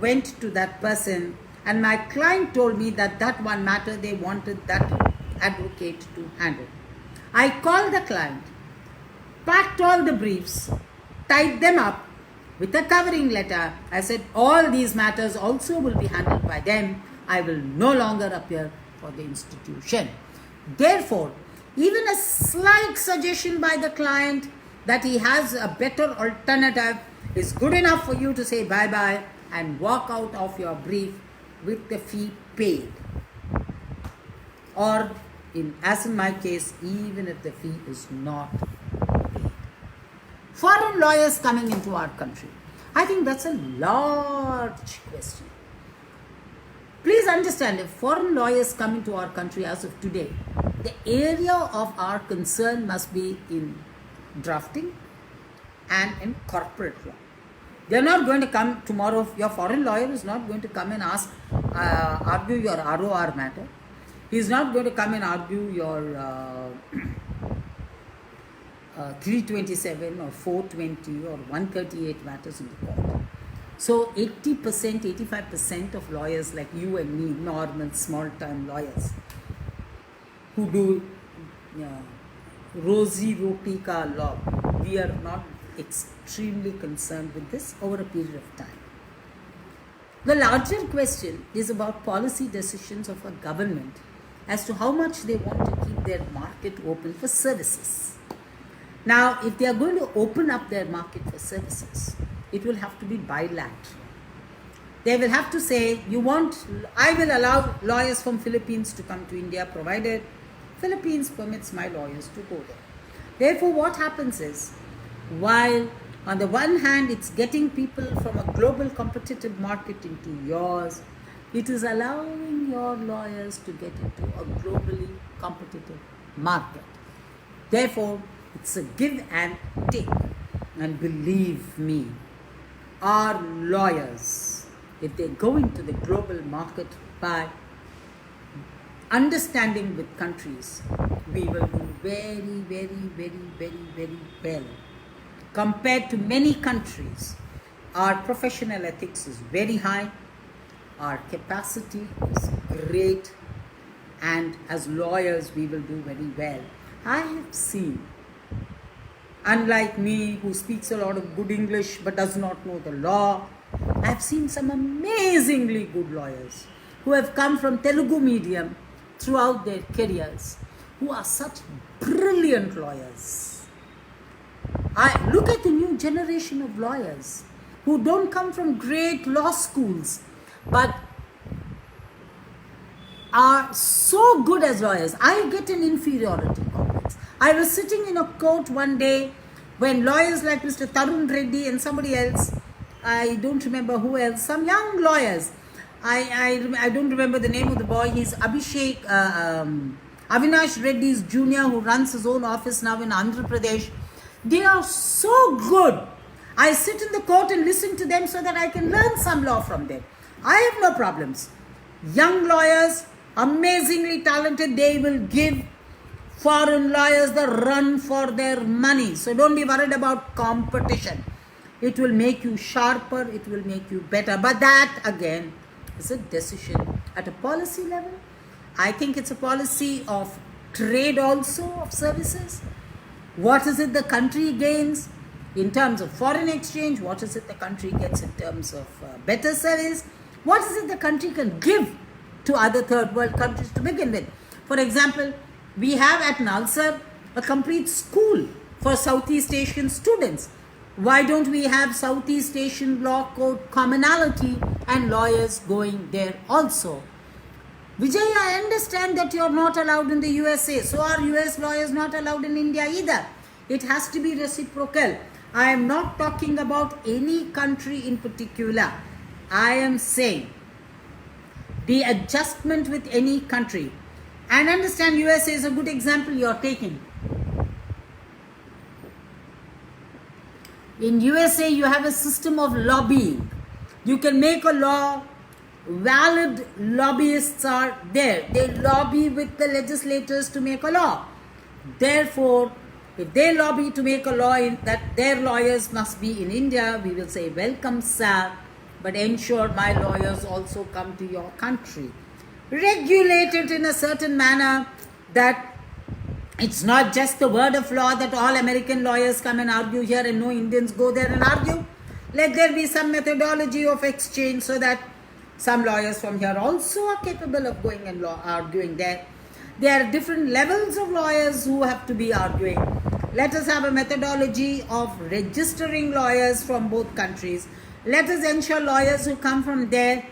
went to that person, and my client told me that one matter they wanted that advocate to handle. I called the client, packed all the briefs, tied them up with a covering letter. I said all these matters also will be handled by them. I will no longer appear for the institution. Therefore, even a slight suggestion by the client that he has a better alternative is good enough for you to say bye-bye and walk out of your brief with the fee paid. Or, as in my case, even if the fee is not paid. Foreign lawyers coming into our country. I think that's a large question. Please understand, if foreign lawyers come into our country as of today, the area of our concern must be in drafting and in corporate law. They are not going to come tomorrow. Your foreign lawyer is not going to come and argue your ROR matter. He is not going to come and argue your 327 or 420 or 138 matters in the court. So 80%, 85% of lawyers like you and me, normal small-time lawyers, who do rosy roti ka law, we are not extremely concerned with this over a period of time. The larger question is about policy decisions of a government as to how much they want to keep their market open for services. Now, if they are going to open up their market for services, it will have to be bilateral. They will have to say, I will allow lawyers from Philippines to come to India provided Philippines permits my lawyers to go there. Therefore, what happens is, while on the one hand it's getting people from a global competitive market into yours, it is allowing your lawyers to get into a globally competitive market. Therefore, it's a give and take. And believe me, our lawyers, if they go into the global market by understanding with countries, we will do very, very, very, very, very well. Compared to many countries, our professional ethics is very high, our capacity is great, and as lawyers we will do very well. I have seen, unlike me who speaks a lot of good English but does not know the law, I have seen some amazingly good lawyers who have come from Telugu medium throughout their careers, who are such brilliant lawyers. I look at the new generation of lawyers who don't come from great law schools but are so good as lawyers. I get an inferiority complex. I was sitting in a court one day when lawyers like Mr. Tarun Reddy and somebody else, I don't remember who else, some young lawyers, I don't remember the name of the boy, he's Abhishek, Avinash Reddy's junior, who runs his own office now in Andhra Pradesh. They are so good. I sit in the court and listen to them so that I can learn some law from them. I have no problems. Young lawyers, amazingly talented, they will give foreign lawyers the run for their money. So don't be worried about competition. It will make you sharper, it will make you better. But that again is a decision at a policy level. I think it's a policy of trade also, of services. What is it the country gains in terms of foreign exchange? What is it the country gets in terms of better service? What is it the country can give to other third world countries to begin with. For example, we have at Nalsar a complete school for Southeast Asian students. Why don't we have Southeast Asian law code commonality and lawyers going there also? Vijay, I understand that you are not allowed in the USA. So are US lawyers not allowed in India either. It has to be reciprocal. I am not talking about any country in particular. I am saying the adjustment with any country. And understand USA is a good example you are taking. In USA, you have a system of lobbying. You can make a law. Valid lobbyists are there. They lobby with the legislators to make a law. Therefore, if they lobby to make a law that their lawyers must be in India, we will say, welcome, sir, but ensure my lawyers also come to your country. Regulate it in a certain manner that it's not just the word of law that all American lawyers come and argue here and no Indians go there and argue. Let there be some methodology of exchange so that some lawyers from here also are capable of going and arguing there. There are different levels of lawyers who have to be arguing. Let us have a methodology of registering lawyers from both countries. Let us ensure lawyers who come from there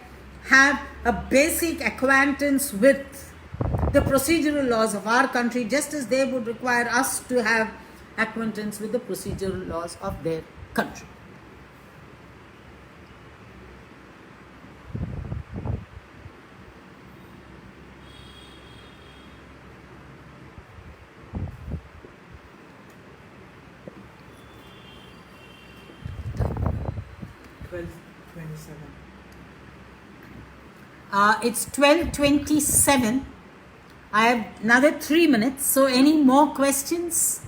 have a basic acquaintance with the procedural laws of our country, just as they would require us to have acquaintance with the procedural laws of their country. It's 12:27. I have another 3 minutes. So any more questions?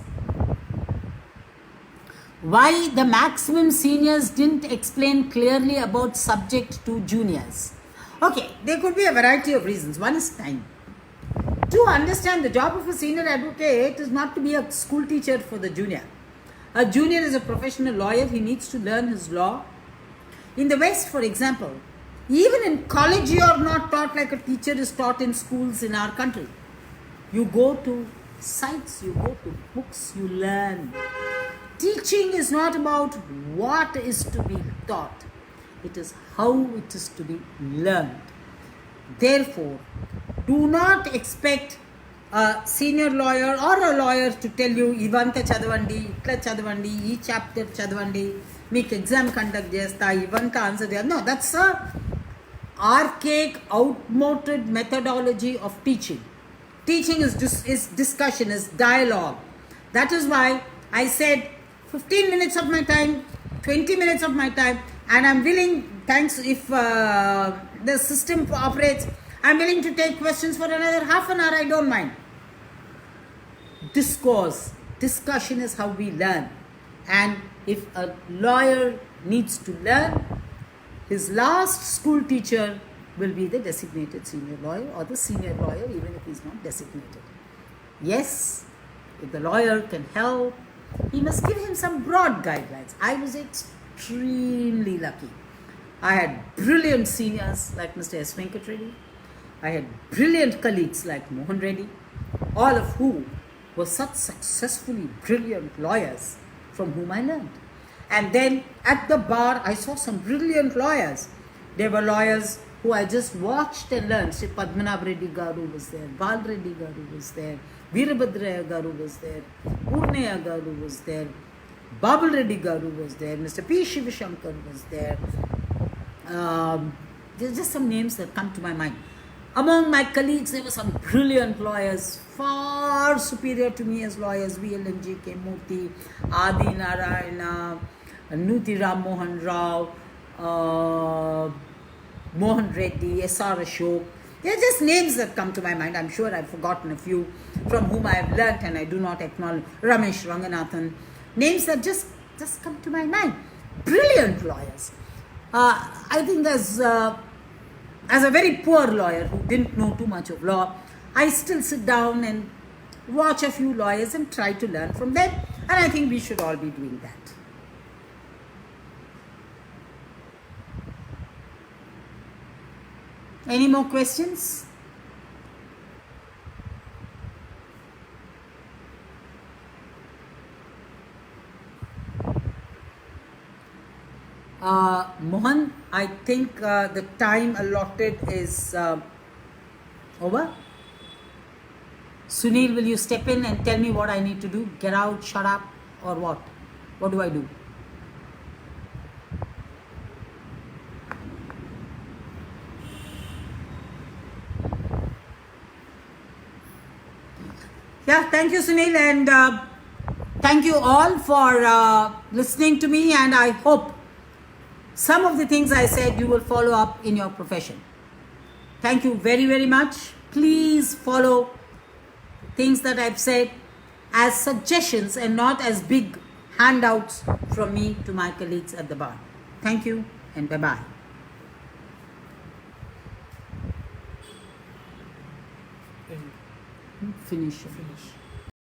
Why the maximum seniors didn't explain clearly about subject to juniors? Okay, there could be a variety of reasons. One is time. To understand the job of a senior advocate is not to be a school teacher for the junior. A junior is a professional lawyer. He needs to learn his law. In the West, for example, even in college you are not taught like a teacher is taught in schools in our country. You go to sites, you go to books, you learn. Teaching is not about what is to be taught. It is how it is to be learned. Therefore, do not expect a senior lawyer or a lawyer to tell you, Ivanta chadavandi, itla chadavandi, ee chapter chadavandi, meek exam conduct chesta, Ivanta answer there. No, that's a archaic, outmoded methodology of teaching. Teaching is discussion, is dialogue. That is why I said 15 minutes of my time, 20 minutes of my time, and I'm willing, thanks if the system operates, I'm willing to take questions for another half an hour, I don't mind. Discourse, discussion is how we learn. And if a lawyer needs to learn, his last school teacher will be the designated senior lawyer or the senior lawyer, even if he's not designated. Yes, if the lawyer can help, he must give him some broad guidelines. I was extremely lucky. I had brilliant seniors like Mr. S. Venkat Reddy. I had brilliant colleagues like Mohan Reddy, all of whom were such successfully brilliant lawyers from whom I learned. And then at the bar, I saw some brilliant lawyers. There were lawyers who I just watched and learned. Sri Padmanabh Reddy Garu was there, Bal Reddy Garu was there, Veerabhadraya Garu was there, Purnaya Garu was there, Babul Reddy Garu was there, Mr. P. Shivashankar was there. There's just some names that come to my mind. Among my colleagues, there were some brilliant lawyers, far superior to me as lawyers, V.L.N.G. K. Murthy, Adi Narayana, Nuti Ram Mohan Rao, Mohan Reddy, S.R. Ashok. They are just names that come to my mind. I'm sure I've forgotten a few from whom I have learnt and I do not acknowledge. Ramesh Ranganathan. Names that just come to my mind. Brilliant lawyers. I think as a very poor lawyer who didn't know too much of law, I still sit down and watch a few lawyers and try to learn from them. And I think we should all be doing that. Any more questions? Mohan, I think the time allotted is over. Sunil, will you step in and tell me what I need to do? Get out, shut up, or what? What do I do? Yeah, thank you, Sunil, and thank you all for listening to me, and I hope some of the things I said you will follow up in your profession. Thank you very, very much. Please follow things that I've said as suggestions and not as big handouts from me to my colleagues at the bar. Thank you and bye-bye. And Finish. finish.